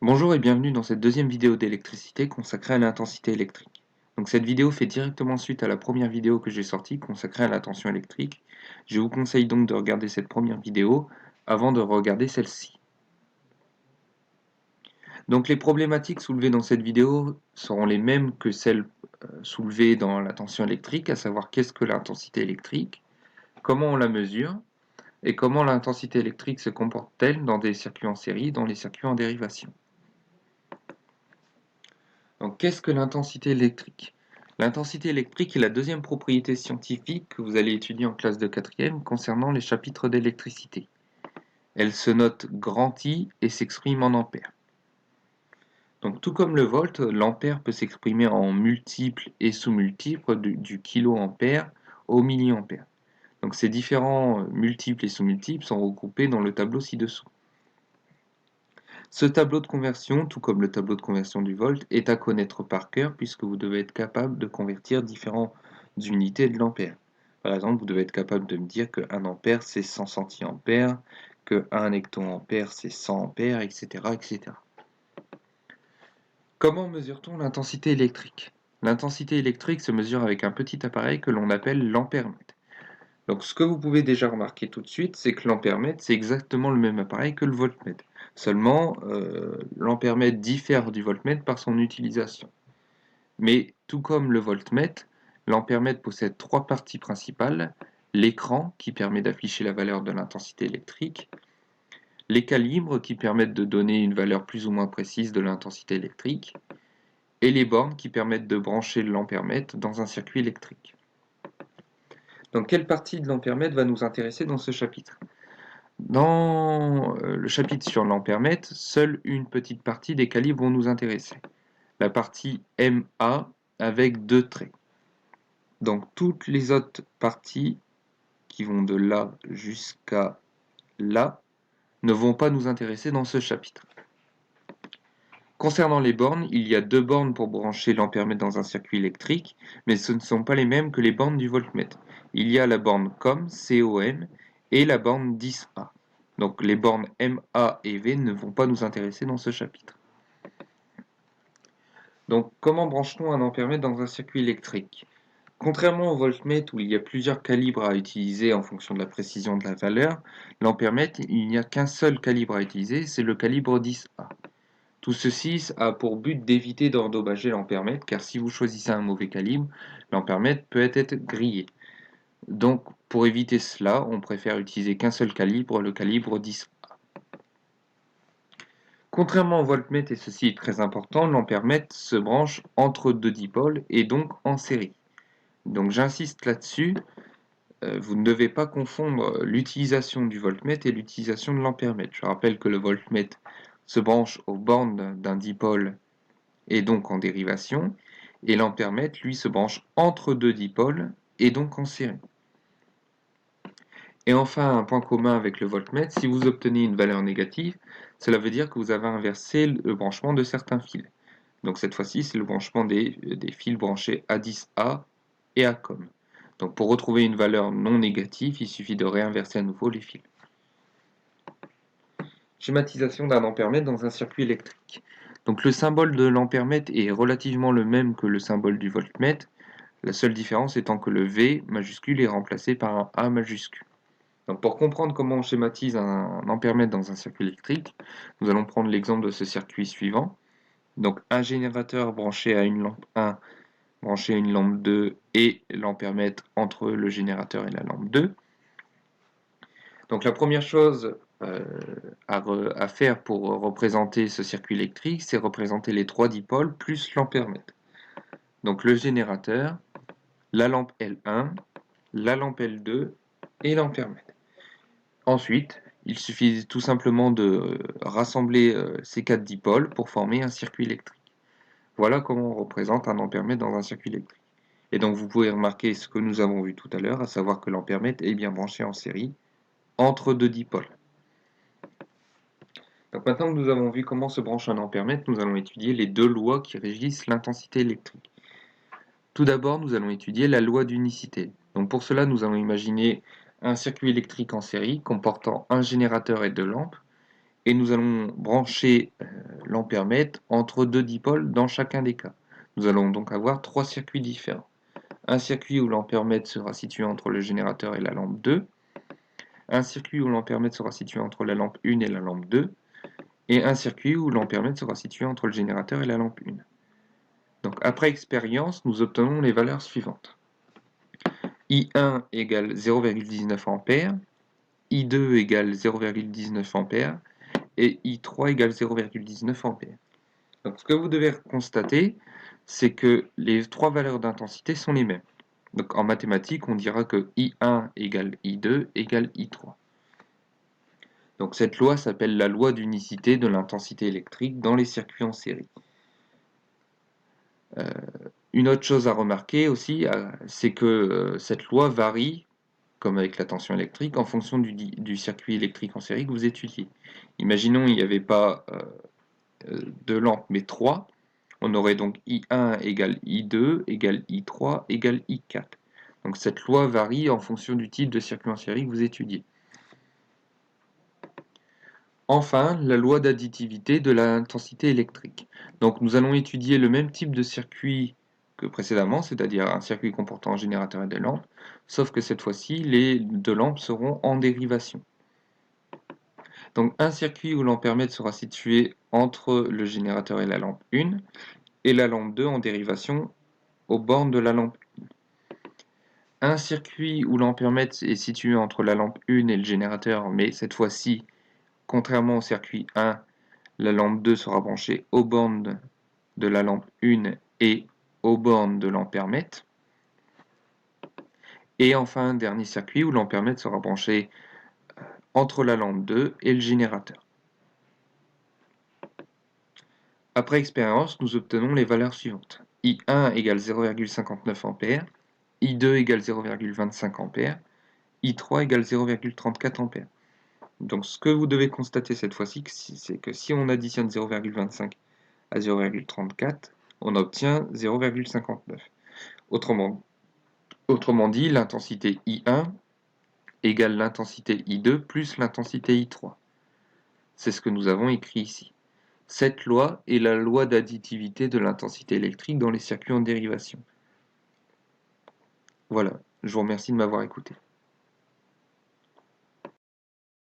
Bonjour et bienvenue dans cette deuxième vidéo d'électricité consacrée à l'intensité électrique. Donc cette vidéo fait directement suite à la première vidéo que j'ai sortie consacrée à la tension électrique. Je vous conseille donc de regarder cette première vidéo avant de regarder celle-ci. Donc les problématiques soulevées dans cette vidéo seront les mêmes que celles soulevées dans la tension électrique, à savoir qu'est-ce que l'intensité électrique, comment on la mesure et comment l'intensité électrique se comporte-t-elle dans des circuits en série, dans les circuits en dérivation. Donc, qu'est-ce que l'intensité électrique? L'intensité électrique est la deuxième propriété scientifique que vous allez étudier en classe de quatrième concernant les chapitres d'électricité. Elle se note grand I et s'exprime en ampères. Donc, tout comme le volt, l'ampère peut s'exprimer en multiples et sous-multiples du kiloampère au milliampère. Donc, ces différents multiples et sous-multiples sont regroupés dans le tableau ci-dessous. Ce tableau de conversion, tout comme le tableau de conversion du volt, est à connaître par cœur puisque vous devez être capable de convertir différentes unités de l'ampère. Par exemple, vous devez être capable de me dire que 1 ampère c'est 100 centiampères, que 1 hectoampère c'est 100 ampères, etc., etc. Comment mesure-t-on l'intensité électrique? L'intensité électrique se mesure avec un petit appareil que l'on appelle l'ampèremètre. Donc ce que vous pouvez déjà remarquer tout de suite, c'est que l'ampèremètre, c'est exactement le même appareil que le voltmètre. Seulement, l'ampèremètre diffère du voltmètre par son utilisation. Mais tout comme le voltmètre, l'ampèremètre possède trois parties principales: l'écran qui permet d'afficher la valeur de l'intensité électrique, les calibres qui permettent de donner une valeur plus ou moins précise de l'intensité électrique, et les bornes qui permettent de brancher l'ampèremètre dans un circuit électrique. Donc quelle partie de l'ampèremètre va nous intéresser dans ce chapitre? Dans le chapitre sur l'ampèremètre, seule une petite partie des calibres vont nous intéresser. La partie MA avec deux traits. Donc toutes les autres parties qui vont de là jusqu'à là ne vont pas nous intéresser dans ce chapitre. Concernant les bornes, il y a deux bornes pour brancher l'ampèremètre dans un circuit électrique, mais ce ne sont pas les mêmes que les bornes du voltmètre. Il y a la borne COM, et la borne 10A. Donc les bornes MA et V ne vont pas nous intéresser dans ce chapitre. Donc comment branche-t-on un ampèremètre dans un circuit électrique? Contrairement au voltmètre où il y a plusieurs calibres à utiliser en fonction de la précision de la valeur, l'ampèremètre, il n'y a qu'un seul calibre à utiliser, c'est le calibre 10A. Tout ceci a pour but d'éviter d'endommager l'ampèremètre, car si vous choisissez un mauvais calibre, l'ampèremètre peut être grillé. Donc, pour éviter cela, on préfère utiliser qu'un seul calibre, le calibre 10A. Contrairement au voltmètre, et ceci est très important, l'ampèremètre se branche entre deux dipôles et donc en série. Donc j'insiste là-dessus, vous ne devez pas confondre l'utilisation du voltmètre et l'utilisation de l'ampèremètre. Je rappelle que le voltmètre se branche aux bornes d'un dipôle et donc en dérivation, et l'ampèremètre, lui, se branche entre deux dipôles et donc en série. Et enfin, un point commun avec le voltmètre, si vous obtenez une valeur négative, cela veut dire que vous avez inversé le branchement de certains fils. Donc cette fois-ci, c'est le branchement des fils branchés A10A et à COM. Donc pour retrouver une valeur non négative, il suffit de réinverser à nouveau les fils. Schématisation d'un ampèremètre dans un circuit électrique. Donc le symbole de l'ampèremètre est relativement le même que le symbole du voltmètre, la seule différence étant que le V majuscule est remplacé par un A majuscule. Donc pour comprendre comment on schématise un ampèremètre dans un circuit électrique, nous allons prendre l'exemple de ce circuit suivant. Donc un générateur branché à une lampe 1, branché à une lampe 2 et l'ampèremètre entre le générateur et la lampe 2. Donc la première chose à faire pour représenter ce circuit électrique, c'est représenter les trois dipôles plus l'ampèremètre. Donc le générateur, la lampe L1, la lampe L2 et l'ampèremètre. Ensuite, il suffit tout simplement de rassembler ces quatre dipôles pour former un circuit électrique. Voilà comment on représente un ampèremètre dans un circuit électrique. Et donc vous pouvez remarquer ce que nous avons vu tout à l'heure, à savoir que l'ampèremètre est bien branché en série entre deux dipôles. Donc maintenant que nous avons vu comment se branche un ampèremètre, nous allons étudier les deux lois qui régissent l'intensité électrique. Tout d'abord, nous allons étudier la loi d'unicité. Donc pour cela, nous allons imaginer un circuit électrique en série comportant un générateur et deux lampes, et nous allons brancher l'ampèremètre entre deux dipôles dans chacun des cas. Nous allons donc avoir trois circuits différents. Un circuit où l'ampèremètre sera situé entre le générateur et la lampe 2, un circuit où l'ampèremètre sera situé entre la lampe 1 et la lampe 2, et un circuit où l'ampèremètre sera situé entre le générateur et la lampe 1. Donc après expérience, nous obtenons les valeurs suivantes. I1 égale 0,19 A, I2 égale 0,19 A, et I3 égale 0,19 A. Donc ce que vous devez constater, c'est que les trois valeurs d'intensité sont les mêmes. Donc en mathématiques, on dira que I1 égale I2 égale I3. Donc cette loi s'appelle la loi d'unicité de l'intensité électrique dans les circuits en série. Une autre chose à remarquer aussi, c'est que cette loi varie, comme avec la tension électrique, en fonction du circuit électrique en série que vous étudiez. Imaginons il n'y avait pas deux lampes, mais trois. On aurait donc I1 égale I2 égale I3 égale I4. Donc cette loi varie en fonction du type de circuit en série que vous étudiez. Enfin, la loi d'additivité de l'intensité électrique. Donc nous allons étudier le même type de circuit que précédemment, c'est-à-dire un circuit comportant un générateur et des lampes, sauf que cette fois-ci, les deux lampes seront en dérivation. Donc un circuit où l'ampèremètre sera situé entre le générateur et la lampe 1, et la lampe 2 en dérivation aux bornes de la lampe 1. Un circuit où l'ampèremètre est situé entre la lampe 1 et le générateur, mais cette fois-ci, contrairement au circuit 1, la lampe 2 sera branchée aux bornes de la lampe 1 et aux bornes de l'ampèremètre. Et enfin, un dernier circuit où l'ampèremètre sera branché entre la lampe 2 et le générateur. Après expérience, nous obtenons les valeurs suivantes. I1 égale 0,59 A, I2 égale 0,25 A, I3 égale 0,34 A. Donc ce que vous devez constater cette fois-ci, c'est que si on additionne 0,25 à 0,34, on obtient 0,59. Autrement dit, l'intensité I1 égale l'intensité I2 plus l'intensité I3. C'est ce que nous avons écrit ici. Cette loi est la loi d'additivité de l'intensité électrique dans les circuits en dérivation. Voilà, je vous remercie de m'avoir écouté.